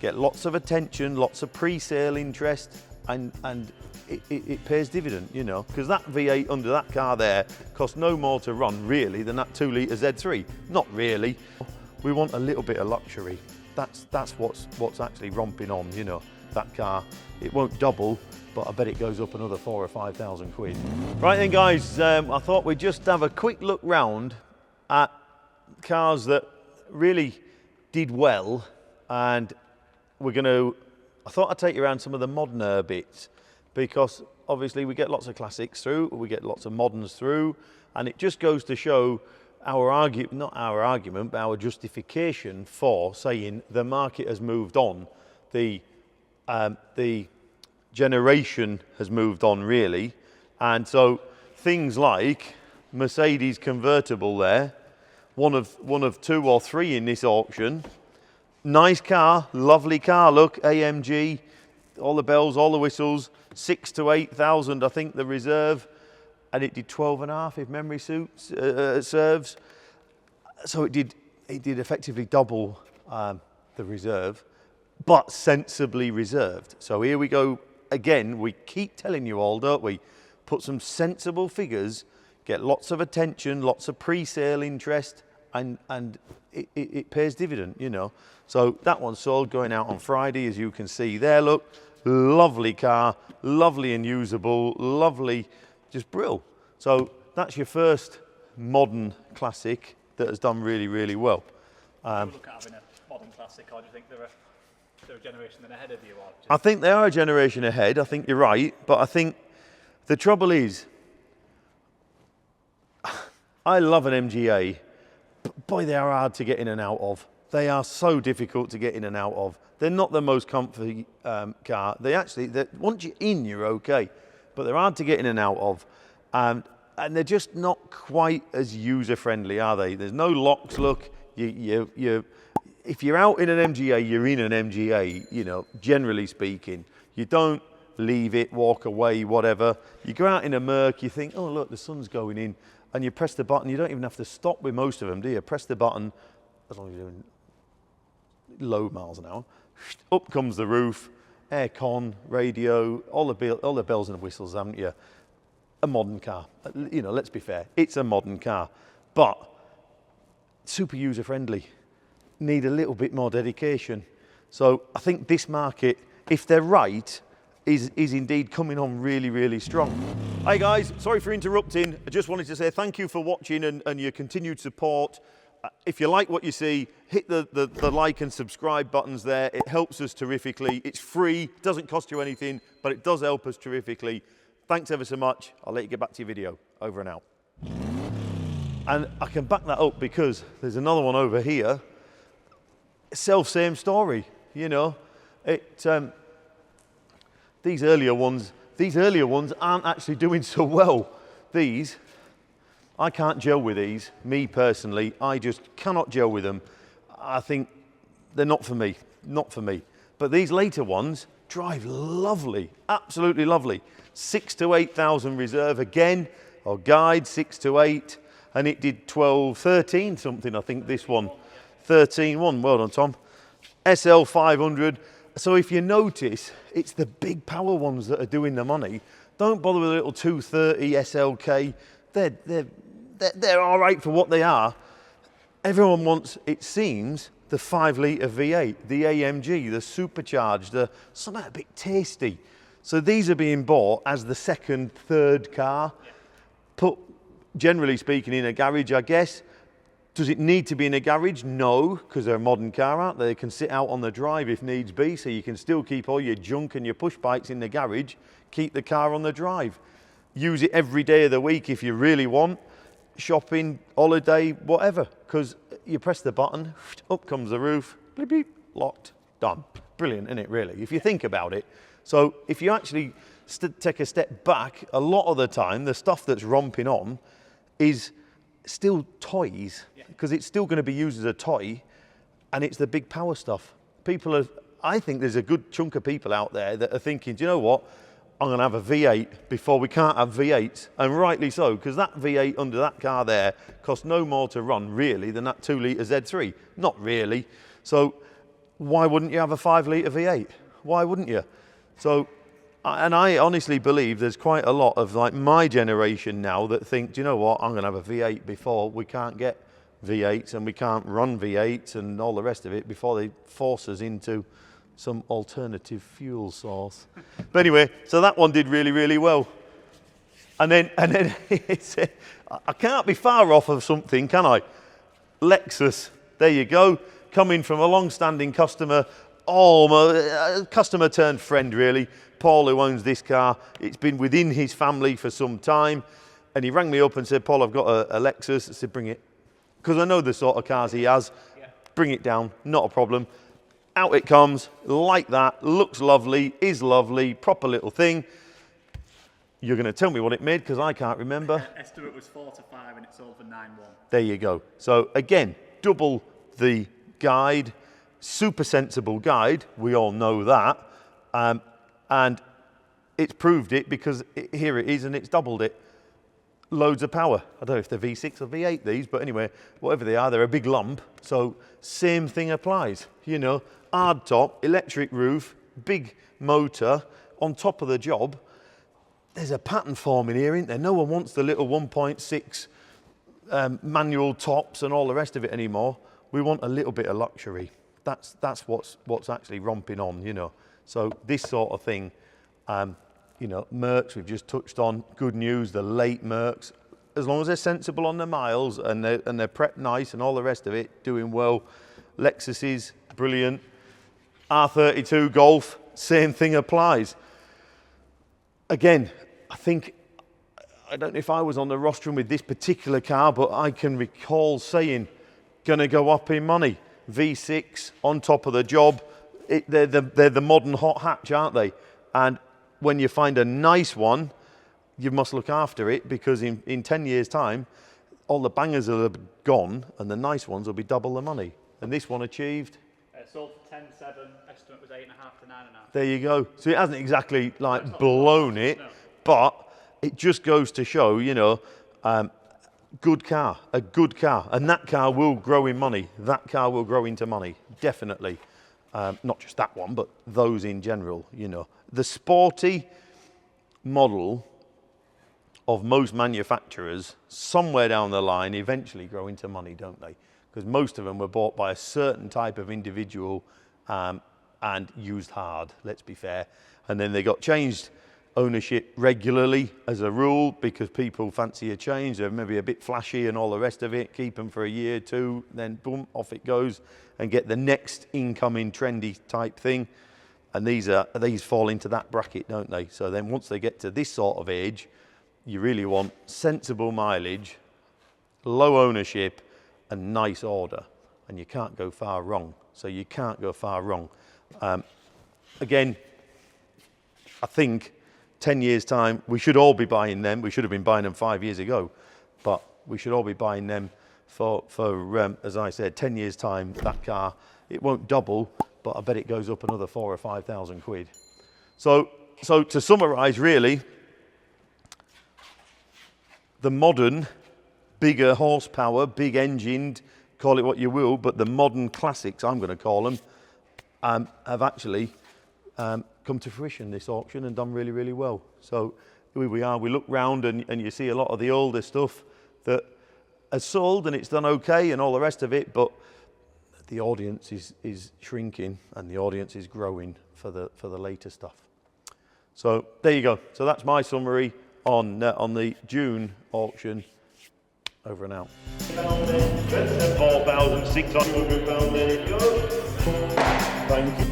get lots of attention, lots of pre-sale interest, and it pays dividend, you know, because that V8 under that car there costs no more to run really than that 2-litre Z3. Not really. We want a little bit of luxury. That's what's actually romping on, you know, that car. It won't double, but I bet it goes up another 4,000 or 5,000 quid. Right then guys, I thought we'd just have a quick look round at cars that really did well, and I thought I'd take you around some of the moderner bits, because obviously we get lots of classics through, we get lots of moderns through, and it just goes to show not our argument, but our justification for saying the market has moved on. The generation has moved on really, and so things like Mercedes convertible there, one of 2 or 3 in this auction. Nice car, lovely car, look, AMG, all the bells, all the whistles, 6,000 to 8,000 I think the reserve, and it did 12.5 if memory serves. So it did effectively double the reserve, but sensibly reserved. So here we go again, we keep telling you all, don't we? Put some sensible figures, get lots of attention, lots of pre-sale interest, and it pays dividend, you know. So that one's sold, going out on Friday, as you can see there, look. Lovely car, lovely and usable, lovely, just brill. So that's your first modern classic that has done really, really well. Look at having a modern classic, or do you think they're a generation ahead of you? I think they are a generation ahead, I think you're right, but I think the trouble is, I love an MGA, but boy, they are hard to get in and out of. They are so difficult to get in and out of. They're not the most comfy car. Once you're in, you're okay, but they're hard to get in and out of. And they're just not quite as user-friendly, are they? There's no locks, look. If you're out in an MGA, you're in an MGA, you know, generally speaking. You don't leave it, walk away, whatever. You go out in a Merc, you think, oh, look, the sun's going in, and you press the button. You don't even have to stop with most of them, do you? Press the button, as long as you're doing low miles an hour. Up comes the roof, air con, radio, all the bells and whistles, haven't you? A modern car. You know, let's be fair, it's a modern car, but super user-friendly. Need a little bit more dedication. So I think this market, if they're right, is indeed coming on really, really strong. Hi guys, sorry for interrupting. I just wanted to say thank you for watching and your continued support. If you like what you see, hit the like and subscribe buttons there. It helps us terrifically. It's free, doesn't cost you anything, but it does help us terrifically. Thanks ever so much. I'll let you get back to your video. Over and out. And I can back that up because there's another one over here. Same story, you know. These earlier ones aren't actually doing so well. I can't gel with these, me personally. I just cannot gel with them. I think they're not for me, But these later ones drive lovely, absolutely lovely. 6,000 to 8,000 reserve again, or guide 6 to 8, and it did 12, 13 something, I think this one. 13.1, well done Tom. SL500. So if you notice, it's the big power ones that are doing the money. Don't bother with a little 230 SLK. They're all right for what they are. Everyone wants, it seems, the 5-litre V8, the AMG, the supercharged, something a bit tasty. So these are being bought as the second, third car. Put, generally speaking, in a garage, I guess. Does it need to be in a garage? No, because they're a modern car, aren't they? They can sit out on the drive if needs be, so you can still keep all your junk and your push bikes in the garage, keep the car on the drive. Use it every day of the week if you really want. Shopping, holiday, whatever, because you press the button, up comes the roof, bleep, bleep, locked, done. Brilliant, isn't it, really, if you think about it? So if you actually take a step back, a lot of the time, the stuff that's romping on is still toys, because it's still going to be used as a toy, and it's the big power stuff. I think there's a good chunk of people out there that are thinking, do you know what? I'm going to have a V8 before we can't have V8s, and rightly so, because that V8 under that car there costs no more to run, really, than that 2-litre Z3. Not really. So why wouldn't you have a 5-litre V8? Why wouldn't you? So, and I honestly believe there's quite a lot of like my generation now that think, do you know what, I'm going to have a V8 before we can't get V8s and we can't run V8s and all the rest of it before they force us into some alternative fuel source. But anyway, so that one did really, really well. And then it's, I can't be far off of something, can I? Lexus, there you go, coming from a long-standing customer, customer turned friend really. Paul, who owns this car, it's been within his family for some time, and he rang me up and said, Paul, I've got a Lexus. I said, bring it, because I know the sort of cars he has. Yeah. Bring it down, not a problem. Out it comes, like that, looks lovely, is lovely, proper little thing. You're going to tell me what it made, because I can't remember. Estimate was 4 to 5 and it sold for 9.1. There you go. So again, double the guide, super sensible guide, we all know that. And it's proved it because here it is and it's doubled it. Loads of power. I don't know if they're V6 or V8 these, but anyway, whatever they are, they're a big lump. So same thing applies. You know, hard top, electric roof, big motor on top of the job. There's a pattern forming here, isn't there? No one wants the little 1.6 manual tops and all the rest of it anymore. We want a little bit of luxury. That's what's actually romping on, you know. So this sort of thing, you know, Mercs we've just touched on. Good news, the late Mercs, as long as they're sensible on the miles and they're prepped nice and all the rest of it, doing well. Lexuses, brilliant. R32 Golf, same thing applies. Again, I don't know if I was on the rostrum with this particular car, but I can recall saying, gonna go up in money. V6 on top of the job. They're the modern hot hatch, aren't they? And when you find a nice one, you must look after it, because in 10 years' time, all the bangers will have gone and the nice ones will be double the money. And this one achieved? Sold for 10.7, estimate was 8.5 to 9.5. There you go. So it hasn't exactly like blown it, no. But it just goes to show, you know, good car, a good car. And that car will grow in money. That car will grow into money, definitely. Not just that one, but those in general, you know. The sporty model of most manufacturers, somewhere down the line, eventually grow into money, don't they? Because most of them were bought by a certain type of individual and used hard, let's be fair. And then they got changed ownership regularly as a rule, because people fancy a change. They're maybe a bit flashy and all the rest of it. Keep them for a year, two, then boom, off it goes, and get the next incoming trendy type thing. And these fall into that bracket, don't they? So then once they get to this sort of age, you really want sensible mileage, low ownership, and nice order. And you can't go far wrong. So you can't go far wrong. Again, I think 10 years' time, we should all be buying them. We should have been buying them 5 years ago, but we should all be buying them for as I said, 10 years' time, that car, it won't double, but I bet it goes up another 4,000 or 5,000 quid. So to summarise, really, the modern, bigger horsepower, big engined, call it what you will, but the modern classics, I'm going to call them, have actually come to fruition this auction and done really, really well. So here we are, we look round and you see a lot of the older stuff that has sold and it's done okay and all the rest of it, but the audience is shrinking and the audience is growing for the later stuff. So there you go. So that's my summary on the June auction. Over and out. £4,600, there it goes. Thank you.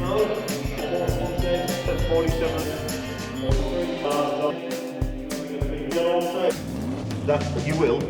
That's, you will.